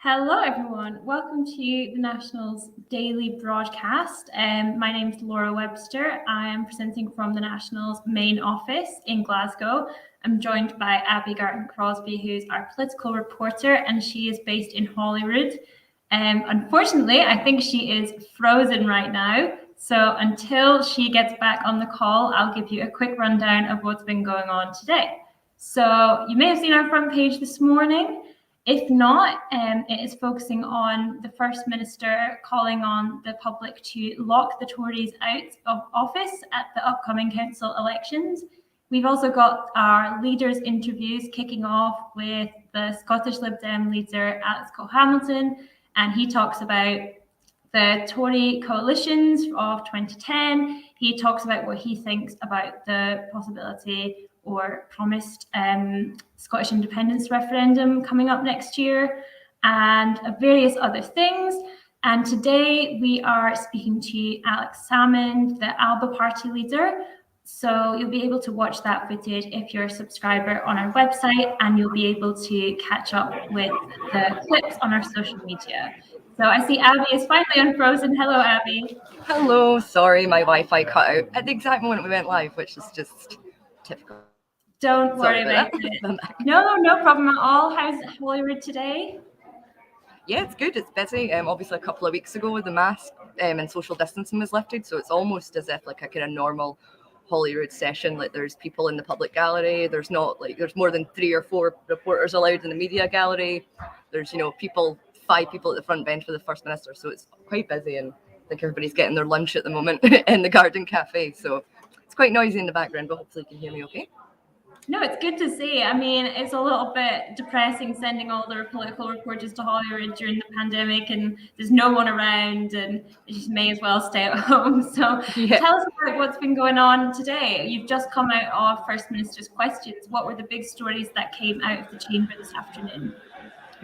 Hello, everyone. Welcome to the National's daily broadcast. My name is Laura Webster. I am presenting from the National's main office in Glasgow. I'm joined by Abby Garton-Crosby, who's our political reporter, and she is based in Holyrood. Unfortunately, I think she is frozen right now. So until she gets back on the call, I'll give you a quick rundown of what's been going on today. So you may have seen our front page this morning. If not, it is focusing on the First Minister calling on the public to lock the Tories out of office at the upcoming council elections. We've also got our leaders' interviews kicking off with the Scottish Lib Dem leader, Alex Cole-Hamilton, and he talks about the Tory coalitions of 2010. He talks about what he thinks about the possibility or promised Scottish independence referendum coming up next year, and various other things. And today we are speaking to Alex Salmond, the Alba Party leader. So you'll be able to watch that footage if you're a subscriber on our website, and you'll be able to catch up with the clips on our social media. So I see Abby is finally unfrozen. Hello, Abby. Hello, sorry, my Wi-Fi cut out at the exact moment we went live, which is just typical. Don't worry about it. No problem at all. How's Holyrood today? Yeah, it's good. It's busy. Obviously, a couple of weeks ago, the mask and social distancing was lifted, so it's almost as if like a kind of normal Holyrood session. Like there's people in the public gallery. There's more than 3 or 4 reporters allowed in the media gallery. There's 5 people at the front bench for the First Minister, so it's quite busy, and I think everybody's getting their lunch at the moment in the Garden Cafe. So it's quite noisy in the background, but hopefully you can hear me okay. No, it's good to see. I mean, it's a little bit depressing sending all the political reporters to Holyrood during the pandemic, and there's no one around, and they just may as well stay at home. So Tell us about what's been going on today. You've just come out of First Minister's questions. What were the big stories that came out of the chamber this afternoon?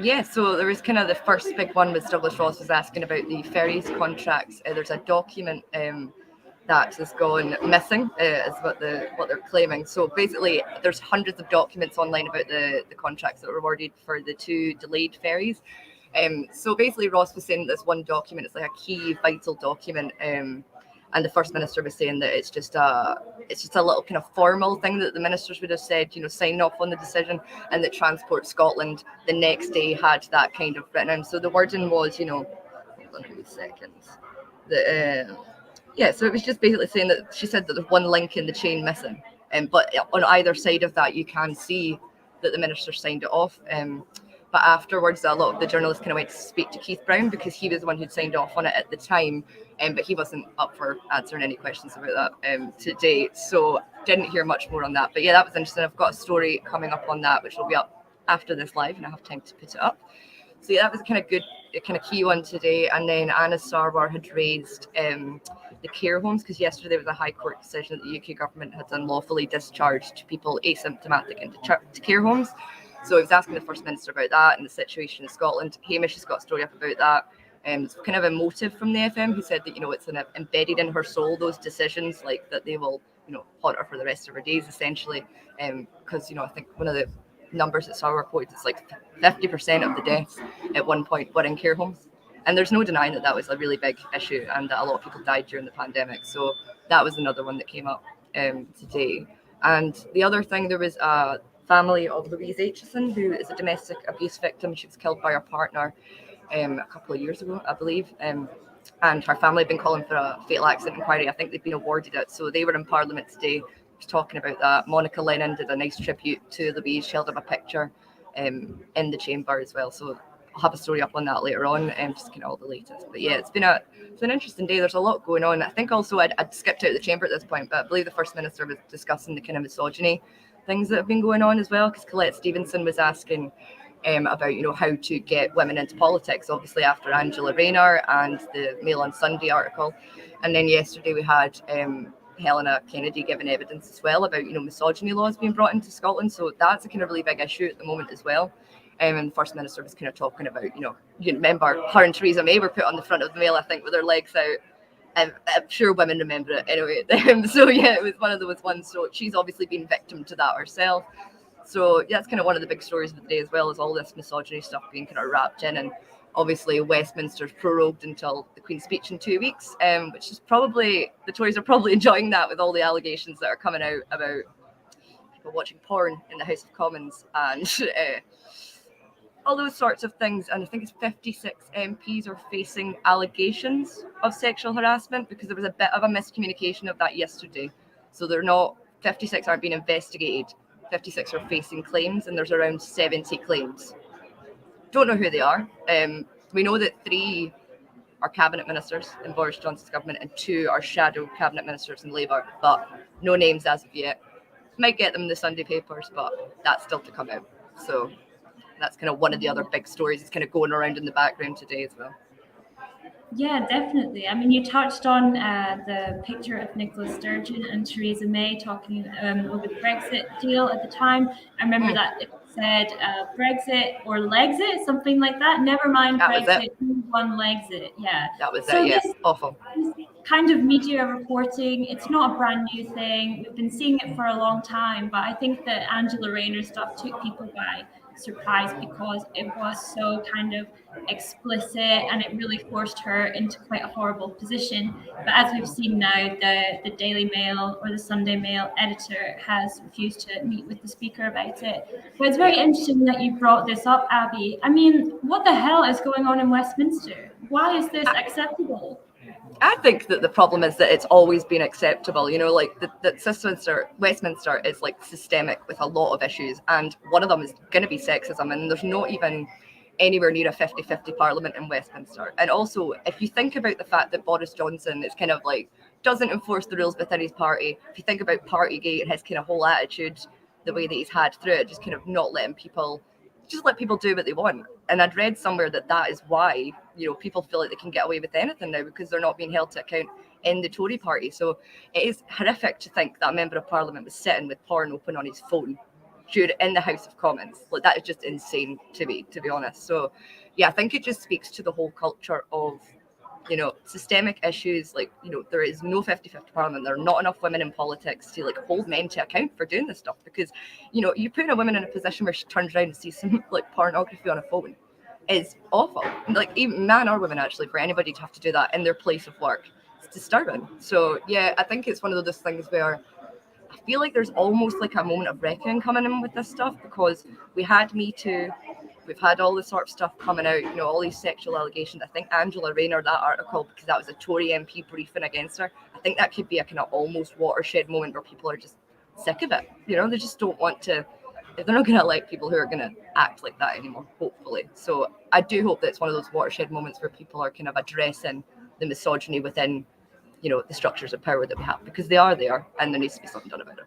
Yeah, so there was kind of the first big one was Douglas Ross was asking about the ferries contracts. There's a document that has gone missing, is what they're claiming. So basically, there's hundreds of documents online about the contracts that were awarded for the 2 delayed ferries. So basically, Ross was saying this one document is like a key, vital document. And the First Minister was saying that it's just a little kind of formal thing that the ministers would have said, signing off on the decision, and that Transport Scotland the next day had that kind of written in. So the wording was, hold on a few seconds. So it was just basically saying that she said that there's one link in the chain missing, but on either side of that you can see that the minister signed it off. But afterwards, a lot of the journalists kind of went to speak to Keith Brown because he was the one who'd signed off on it at the time, but he wasn't up for answering any questions about that today. So didn't hear much more on that. But yeah, that was interesting. I've got a story coming up on that, which will be up after this live, and I have time to put it up. So yeah, that was a kind of key one today. And then Anna Sarwar had raised the care homes, because yesterday there was a High Court decision that the UK government had unlawfully discharged people asymptomatic into care homes. So I was asking the First Minister about that and the situation in Scotland. Hamish has got a story up about that. It's kind of emotive from the FM, who said that, it's embedded in her soul, those decisions, like that they will, haunt her for the rest of her days, essentially. Because, I think one of the numbers that Sarwar quotes is like 50% of the deaths at one point were in care homes. And there's no denying that was a really big issue and that a lot of people died during the pandemic. So that was another one that came up today. And the other thing, there was a family of Louise Aitchison, who is a domestic abuse victim. She was killed by her partner a couple of years ago, I believe. And her family have been calling for a fatal accident inquiry. I think they've been awarded it. So they were in Parliament today talking about that. Monica Lennon did a nice tribute to Louise. She held up a picture in the chamber as well. So I'll have a story up on that later on, just kind of all the latest. But yeah, it's been an interesting day. There's a lot going on. I think also I'd skipped out of the chamber at this point, but I believe the First Minister was discussing the kind of misogyny things that have been going on as well, because Colette Stevenson was asking about how to get women into politics, obviously after Angela Rayner and the Mail on Sunday article. And then yesterday we had Helena Kennedy giving evidence as well about misogyny laws being brought into Scotland. So that's a kind of really big issue at the moment as well. And the First Minister was kind of talking about, you remember her and Theresa May were put on the front of the Mail, I think, with their legs out. I'm sure women remember it anyway. So yeah, it was one of those ones. So she's obviously been victim to that herself. So yeah, that's kind of one of the big stories of the day as well, is all this misogyny stuff being kind of wrapped in. And obviously Westminster's prorogued until the Queen's speech in 2 weeks, which is probably, the Tories are probably enjoying that with all the allegations that are coming out about people watching porn in the House of Commons and all those sorts of things. And I think it's 56 MPs are facing allegations of sexual harassment, because there was a bit of a miscommunication of that yesterday. So they're not, 56 aren't being investigated, 56 are facing claims, and there's around 70 claims. Don't know who they are. We know that 3 are cabinet ministers in Boris Johnson's government and 2 are shadow cabinet ministers in Labour, but no names as of yet. Might get them in the Sunday papers, but that's still to come out. So that's kind of one of the other big stories that's kind of going around in the background today as well. Yeah, definitely. I mean, you touched on the picture of Nicola Sturgeon and Theresa May talking over the Brexit deal at the time. I remember that it said Brexit or Legsit, something like that. Never mind That Brexit, one Legsit. Yeah. That was So it, yeah. this Awful. kind of media reporting, it's not a brand new thing. We've been seeing it for a long time, but I think that Angela Rayner stuff took people by surprise because it was so kind of explicit and it really forced her into quite a horrible position. But as we've seen now, the Daily Mail or the Sunday Mail editor has refused to meet with the speaker about it. But it's very interesting that you brought this up, Abby. I mean, what the hell is going on in Westminster? Why is this acceptable? I think that the problem is that it's always been acceptable, like that Westminster is like systemic with a lot of issues, and one of them is going to be sexism, and there's not even anywhere near a 50-50 parliament in Westminster. And also, if you think about the fact that Boris Johnson is kind of like doesn't enforce the rules within his party, if you think about Partygate and his kind of whole attitude, the way that he's had through it, just kind of not letting people, just let people do what they want. And I'd read somewhere that is why, people feel like they can get away with anything now, because they're not being held to account in the Tory party. So it is horrific to think that a member of parliament was sitting with porn open on his phone in the House of Commons. Like, that is just insane to me, to be honest. So yeah, I think it just speaks to the whole culture of, systemic issues. Like, there is no 50-50 parliament. There are not enough women in politics to like hold men to account for doing this stuff, because, you put a woman in a position where she turns around and sees some like pornography on a phone is awful. Like, even man or woman, actually, for anybody to have to do that in their place of work, it's disturbing. So yeah, I think it's one of those things where I feel like there's almost like a moment of reckoning coming in with this stuff, because we had Me Too, we've had all this sort of stuff coming out, all these sexual allegations. I think Angela Rayner, that article, because that was a Tory MP briefing against her, I think that could be a kind of almost watershed moment where people are just sick of it. They just don't want to, they're not going to elect people who are going to act like that anymore, hopefully. So I do hope that it's one of those watershed moments where people are kind of addressing the misogyny within the structures of power that we have, because they are there and there needs to be something done about it.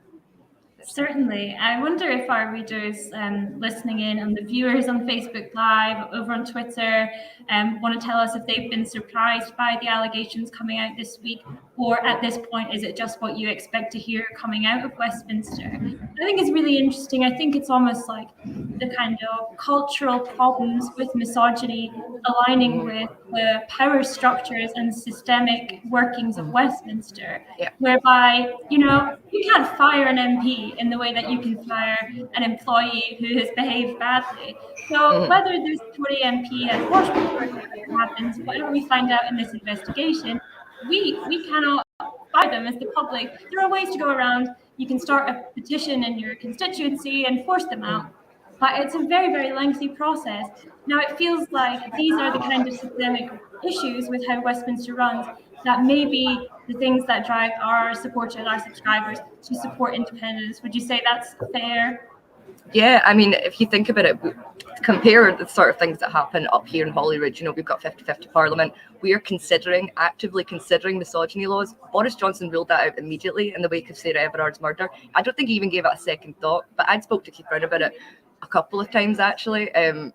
Certainly. I wonder if our readers listening in and the viewers on Facebook Live, over on Twitter, want to tell us if they've been surprised by the allegations coming out this week, or at this point, is it just what you expect to hear coming out of Westminster? I think it's really interesting. I think it's almost like the kind of cultural problems with misogyny aligning with the power structures and systemic workings of Westminster, whereby, you can't fire an MP in the way that you can fire an employee who has behaved badly. So whether this Tory MP has washed before it happens, whatever we find out in this investigation, we cannot fire them as the public. There are ways to go around. You can start a petition in your constituency and force them out. But it's a very, very lengthy process. Now, it feels like these are the kind of systemic issues with how Westminster runs that may be the things that drive our supporters, our subscribers to support independence. Would you say that's fair? Yeah, I mean, if you think about it, compare the sort of things that happen up here in Holyrood. We've got 50-50 parliament. We are actively considering misogyny laws. Boris Johnson ruled that out immediately in the wake of Sarah Everard's murder. I don't think he even gave it a second thought, but I'd spoke to Keith Brown about it a couple of times, actually, and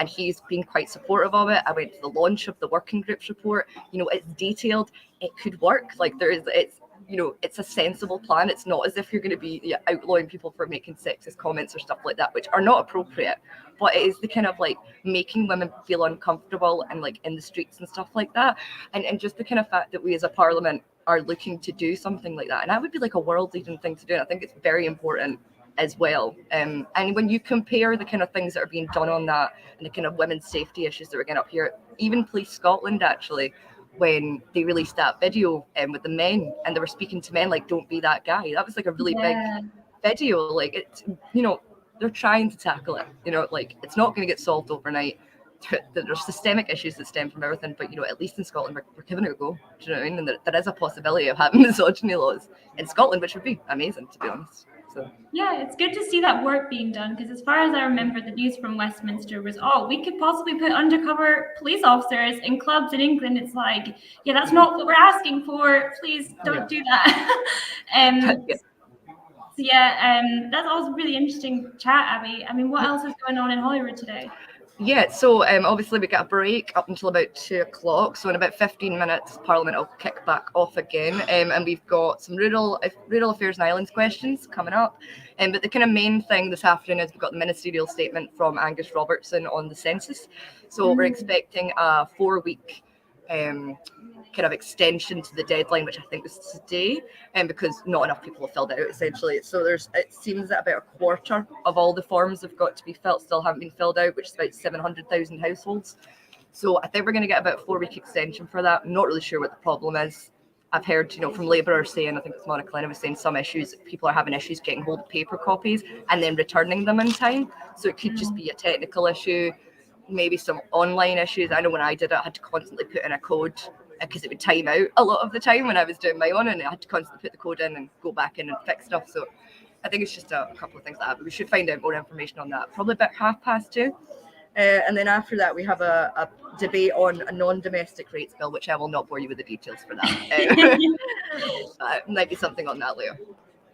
he's been quite supportive of it. I went to the launch of the working group's report. It's detailed. It could work. Like, it's a sensible plan. It's not as if you're going to be outlawing people for making sexist comments or stuff like that, which are not appropriate. But it is the kind of like making women feel uncomfortable and like in the streets and stuff like that. And just the kind of fact that we as a parliament are looking to do something like that. And that would be like a world leading thing to do. And I think it's very important as well. And when you compare the kind of things that are being done on that and the kind of women's safety issues that we're getting up here, even Police Scotland actually, when they released that video with the men and they were speaking to men like, don't be that guy. That was like a really big video. Like, it's, they're trying to tackle it. Like, it's not going to get solved overnight. There's systemic issues that stem from everything, but at least in Scotland we're giving it a go. Do you know what I mean? And there is a possibility of having misogyny laws in Scotland, which would be amazing, to be honest. So yeah, it's good to see that work being done, because as far as I remember, the news from Westminster was, we could possibly put undercover police officers in clubs in England. It's like, yeah, that's not what we're asking for. Please don't do that. So that's also really interesting chat, Abby. I mean, what else is going on in Holyrood today? Yeah, so obviously we get a break up until about 2:00. So in about 15 minutes, Parliament will kick back off again, and we've got some rural affairs and islands questions coming up. But the kind of main thing this afternoon is we've got the ministerial statement from Angus Robertson on the census. So we're expecting a 4-week kind of extension to the deadline, which I think was today, because not enough people have filled out essentially. So it seems that about a quarter of all the forms have got to be filled, still haven't been filled out, which is about 700,000 households. So I think we're going to get about a 4-week extension for that. I'm not really sure what the problem is. I've heard, from labourers saying, I think it's Monica Lennon was saying, some issues, people are having issues getting hold of paper copies and then returning them in time. So it could just be a technical issue, maybe some online issues. I know when I did it, I had to constantly put in a code because it would time out a lot of the time when I was doing my own, and I had to constantly put the code in and go back in and fix stuff. So I think it's just a couple of things like that, but we should find out more information on that probably about 2:30. And then after that, we have a debate on a non-domestic rates bill, which I will not bore you with the details for that. Might be something on that later.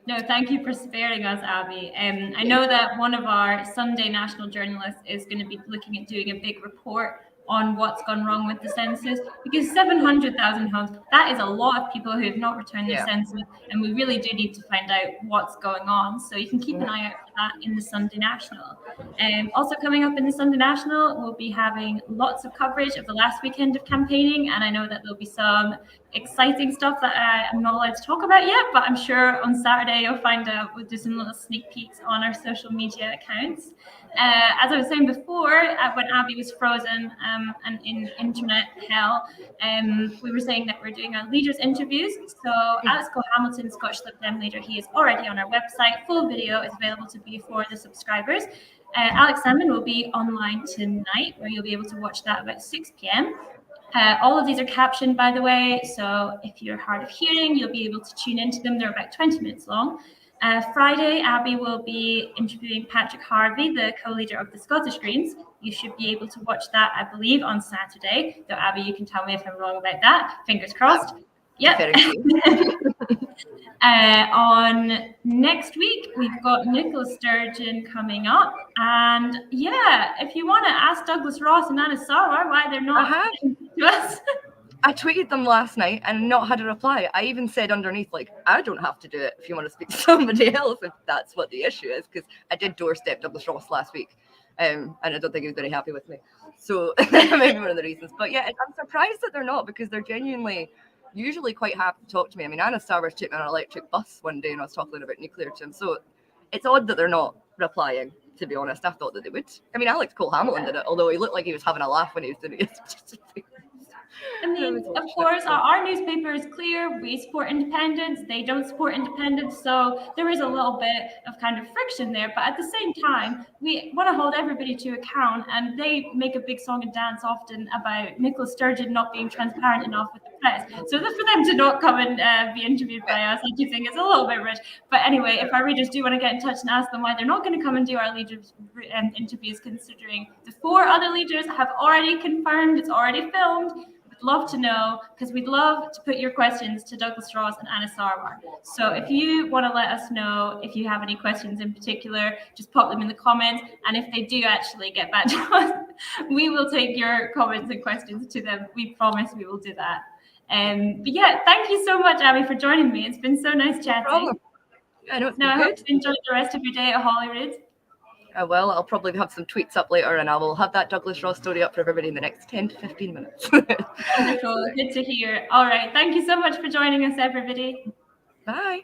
No, thank you for sparing us, Abby. I know that one of our Sunday national journalists is going to be looking at doing a big report on what's gone wrong with the census, because 700,000 homes, that is a lot of people who have not returned their census, and we really do need to find out what's going on. So you can keep an eye out for that in the Sunday National. Also coming up in the Sunday National, we'll be having lots of coverage of the last weekend of campaigning, and I know that there'll be some exciting stuff that I'm not allowed to talk about yet, but I'm sure on Saturday you'll find out. We'll do some little sneak peeks on our social media accounts. As I was saying before, when Abby was frozen and in internet hell, we were saying that we're doing our leaders interviews. So Alex Cole-Hamilton, Scottish Lib Dem leader, he is already on our website. Full video is available to be for the subscribers. Alex Salmon will be online tonight, where you'll be able to watch that about 6 p.m. All of these are captioned, by the way, so if you're hard of hearing, you'll be able to tune into them. They're about 20 minutes long. Friday, Abby will be interviewing Patrick Harvey, the co-leader of the Scottish Greens. You should be able to watch that, I believe, on Saturday. So, Abby, you can tell me if I'm wrong about that. Fingers crossed. Yep. On next week, we've got Nicola Sturgeon coming up. And if you want to ask Douglas Ross and Anna Sarwar why they're not to us. I tweeted them last night and not had a reply. I even said underneath, like, I don't have to do it if you want to speak to somebody else, if that's what the issue is, because I did doorstep Douglas Ross last week, and I don't think he was very happy with me. So that might be one of the reasons. But yeah, I'm surprised that they're not, because they're genuinely usually quite happy to talk to me. I mean, Anna Starvers took me on an electric bus one day and I was talking about nuclear to him. So it's odd that they're not replying, to be honest. I thought that they would. I mean, Alex Cole-Hamilton did it, although he looked like he was having a laugh when he was doing it. I mean, of course, our newspaper is clear. We support independence. They don't support independence. So there is a little bit of kind of friction there. But at the same time, we want to hold everybody to account. And they make a big song and dance often about Nicola Sturgeon not being transparent enough with the press. So for them to not come and be interviewed by us, I do think it's a little bit rich. But anyway, if our readers do want to get in touch and ask them why they're not going to come and do our leaders interviews, considering the 4 other leaders have already confirmed, it's already filmed, love to know, because we'd love to put your questions to Douglas Ross and Anna Sarwar. So if you want to let us know if you have any questions in particular, just pop them in the comments. And if they do actually get back to us, we will take your comments and questions to them. We promise we will do that. But yeah, thank you so much, Abby, for joining me. It's been so nice chatting. I hope you enjoy the rest of your day at Holyrood. Well, I'll probably have some tweets up later, and I will have that Douglas Ross story up for everybody in the next 10 to 15 minutes. Wonderful. Good to hear. All right. Thank you so much for joining us, everybody. Bye.